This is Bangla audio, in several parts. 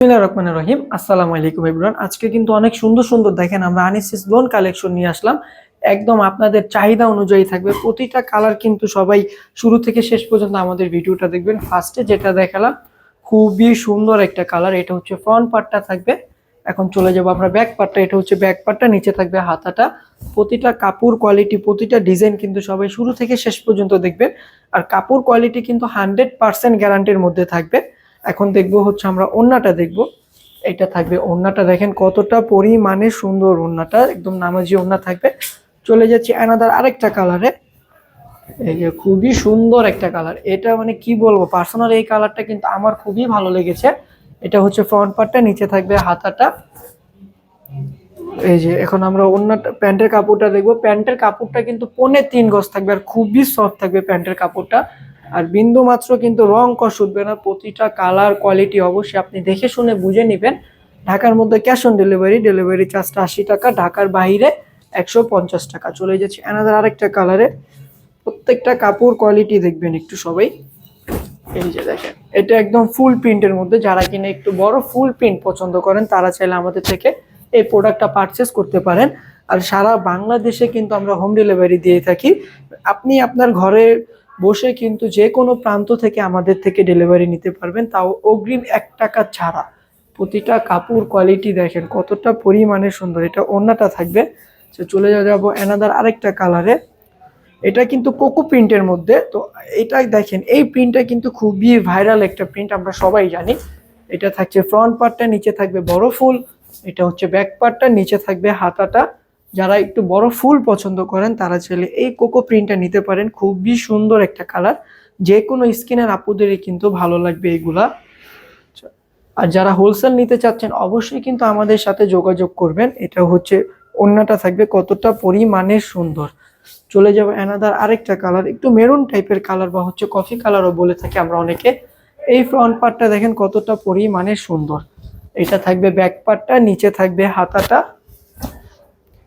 বিসমিল্লাহির রহমানির রহিম। আসসালামু আলাইকুম এভরিওয়ান। আজকে কিন্তু অনেক সুন্দর সুন্দর দেখেন আমরা আনিসিস লোন কালেকশন নিয়ে আসলাম। একদম আপনাদের চাহিদা অনুযায়ী থাকবে। প্রতিটা কালার কিন্তু সবাই শুরু থেকে শেষ পর্যন্ত আমাদের ভিডিওটা দেখবেন। ফার্স্টে যেটা দেখালাম খুবই সুন্দর একটা কালার, এটা হচ্ছে ফ্রন্ট পার্টটা থাকবে। এখন চলে যাবো আমরা ব্যাক পার্টটা। এটা হচ্ছে ব্যাক পার্টটা, নিচে থাকবে হাতাটা। প্রতিটা কাপড় কোয়ালিটি, প্রতিটা ডিজাইন কিন্তু সবাই শুরু থেকে শেষ পর্যন্ত দেখবেন। আর কাপড় কোয়ালিটি কিন্তু 100% গ্যারান্টির মধ্যে থাকবে। এখন দেখবো হচ্ছে আমরা ওড়নাটা দেখবো। এটা থাকবে ওড়নাটা, দেখেন কতটা পরিমাণে সুন্দর ওড়নাটা, একদম নামাজি ওড়না থাকবে। চলে যাচ্ছি অ্যানাদার আরেকটা কালারে। এই যে খুবই সুন্দর একটা কালার, এটা মানে কি বলবো, পার্সোনাল এই কালারটা কিন্তু আমার খুবই ভালো লেগেছে। এটা হচ্ছে ফ্রন্ট পার্টটা, নিচে থাকবে হাতাটা। এই যে এখন আমরা ওড়নাটা, প্যান্টের কাপড়টা দেখবো। প্যান্টের কাপড়টা কিন্তু 3.25 গজ থাকবে আর খুবই সফট থাকবে প্যান্টের কাপড়টা। আর বিন্দু মাত্র কিন্তু রং কষ উঠবে না। প্রতিটা কালার কোয়ালিটি অবশ্যই আপনি দেখে শুনে বুঝে নেবেন। ঢাকার মধ্যে ক্যাশ অন ডেলিভারি, ডেলিভারি চার্জটা 80 টাকা, ঢাকার বাইরে 150 টাকা। চলে যাচ্ছে অ্যানাদার আরেকটা কালারে। প্রত্যেকটা কাপড় কোয়ালিটি দেখবেন একটু সবাই। এই যে দেখেন, এটা একদম ফুল প্রিন্টের মধ্যে। যারা কিনা একটু বড় ফুল প্রিন্ট পছন্দ করেন তারা চাইলে আমাদের থেকে এই প্রোডাক্টটা পারচেস করতে পারেন। আর সারা বাংলাদেশে কিন্তু আমরা হোম ডেলিভারি দিয়ে থাকি। আপনি আপনার ঘরে বসে কিন্তু যে কোনো প্রান্ত থেকে আমাদের থেকে ডেলিভারি নিতে পারবেন, তাও অগ্রিম 1 টাকা ছাড়া। প্রতিটা কাপড় কোয়ালিটি দেখেন কতটা পরিমাণে সুন্দর। এটা ওড়নাটা থাকবে। চলে যাবো অ্যানাদার আরেকটা কালারে। এটা কিন্তু কোকো প্রিন্টের মধ্যে। তো এটা দেখেন, এই প্রিন্টটা কিন্তু খুবই ভাইরাল একটা প্রিন্ট, আমরা সবাই জানি। এটা থাকছে ফ্রন্ট পার্টটা, নিচে থাকবে বড় ফুল। এটা হচ্ছে ব্যাক পার্টটা, নিচে থাকবে হাতাটা। যারা একটু বড় ফুল পছন্দ করেন তারা চাইলে এই কোকো প্রিন্টটা নিতে পারেন। খুবই সুন্দর একটা কালার, যে কোনো স্কিনের আপুদেরই কিন্তু ভালো লাগবে এগুলা। আর যারা হোলসেল নিতে চাচ্ছেন অবশ্যই কিন্তু আমাদের সাথে যোগাযোগ করবেন। এটা হচ্ছে ওড়নাটা থাকবে কতটা পরিমাণে সুন্দর। চলে যাবো অ্যানাদার আরেকটা কালার, একটু মেরুন টাইপের কালার বা হচ্ছে কফি কালারও বলে থাকি আমরা অনেকে। এই ফ্রন্ট পার্টটা দেখেন কতটা পরিমাণে সুন্দর। এটা থাকবে ব্যাক পার্টটা, নিচে থাকবে হাতাটা।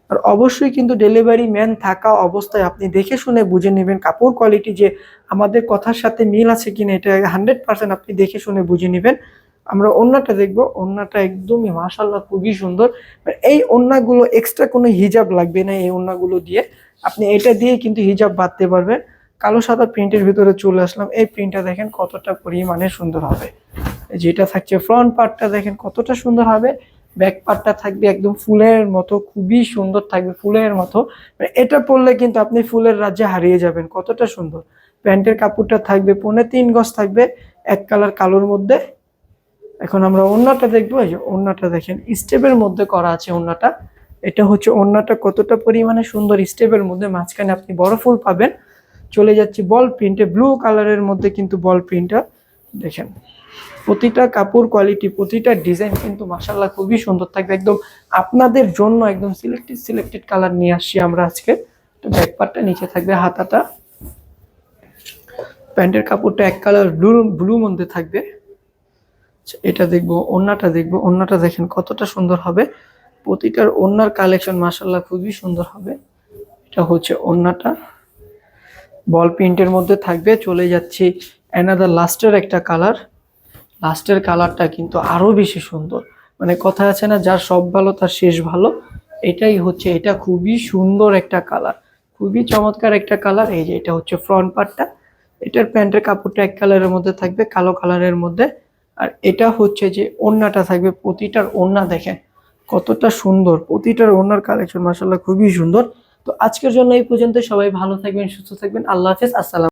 আর অবশ্যই কিন্তু ডেলিভারি ম্যান থাকা অবস্থায় আপনি দেখে শুনে বুঝে নেবেন কাপড় কোয়ালিটি যে আমাদের কথার সাথে মিল আছে কিনা, এটা 100% আপনি দেখে শুনে বুঝে নেবেন। আমরা ওড়নাটা দেখবো। ওড়নাটা একদমই মাশাআল্লাহ খুবই সুন্দর। এই ওড়নাগুলো এক্সট্রা কোনো হিজাব লাগবে না। এই ওড়নাগুলো দিয়ে আপনি এটা দিয়ে কিন্তু হিজাব বাঁধতে পারবেন। কালো সাদা প্রিন্টের ভিতরে চলে আসলাম। এই প্রিন্টটা দেখেন কতটা পরিমাণে সুন্দর হবে। যেটা থাকছে ফ্রন্ট পার্টটা দেখেন কতটা সুন্দর হবে। ব্যাক পার্টটা থাকবে একদম ফুলের মতো, খুবই সুন্দর থাকবে ফুলের মতো। এটা পরলে কিন্তু আপনি ফুলের রাজ্যে হারিয়ে যাবেন, কতটা সুন্দর। প্যান্টের কাপড়টা থাকবে 3.25 গজ থাকবে, এক কালার কালোর মধ্যে। এখন আমরা ওড়নাটা দেখবো। এই যে ওড়নাটা দেখেন স্টেপের মধ্যে করা আছে ওড়নাটা। এটা হচ্ছে ওড়নাটা কতটা পরিমাণে সুন্দর, স্টেপের মধ্যে, মাঝখানে আপনি বড় ফুল পাবেন। চলে যাচ্ছি বল প্রিন্টে, ব্লু কালারের মধ্যে কিন্তু বল প্রিন্টটা দেখেন। প্রতিটা কাপড় কোয়ালিটি, প্রতিটা ডিজাইন কিন্তু মাশাআল্লাহ খুবই সুন্দর থাকবে। একদম আপনাদের জন্য একদম সিলেক্টেড কালার নিয়ে আসছি আমরা আজকে। তো ব্যাক পার্টটা, নিচে থাকবে হাতাটা। প্যান্টের কাপড়টা এক কালার ব্লু মধ্যে থাকবে। এটা দেখবো, ওড়নাটা দেখবো। ওড়নাটা দেখেন কতটা সুন্দর হবে। প্রতিটার ওড়নার কালেকশন মাশাআল্লাহ খুবই সুন্দর হবে। এটা হচ্ছে ওড়নাটা, বল প্রিন্টের মধ্যে থাকবে। চলে যাচ্ছি অ্যানাদার লাস্টের একটা কালার। লাস্টের কালারটা কিন্তু আরো বেশি সুন্দর। মানে কথা আছে না, যার সব ভালো তার শেষ ভালো, এটাই হচ্ছে। এটা খুবই সুন্দর একটা কালার, খুবই চমৎকার একটা কালার। এই যে এটা হচ্ছে ফ্রন্ট পার্টটা। এটার প্যান্টের কাপড়টা এক কালারের মধ্যে থাকবে, কালো কালারের মধ্যে। আর এটা হচ্ছে যে ওড়নাটা থাকবে। প্রতিটার ওড়না দেখেন কতটা সুন্দর, প্রতিটার ওড়নার কালেকশন মাশাআল্লাহ খুবই সুন্দর। তো আজকের জন্য এই পর্যন্ত। সবাই ভালো থাকবেন, সুস্থ থাকবেন। আল্লাহ হাফেজ, আসসালাম।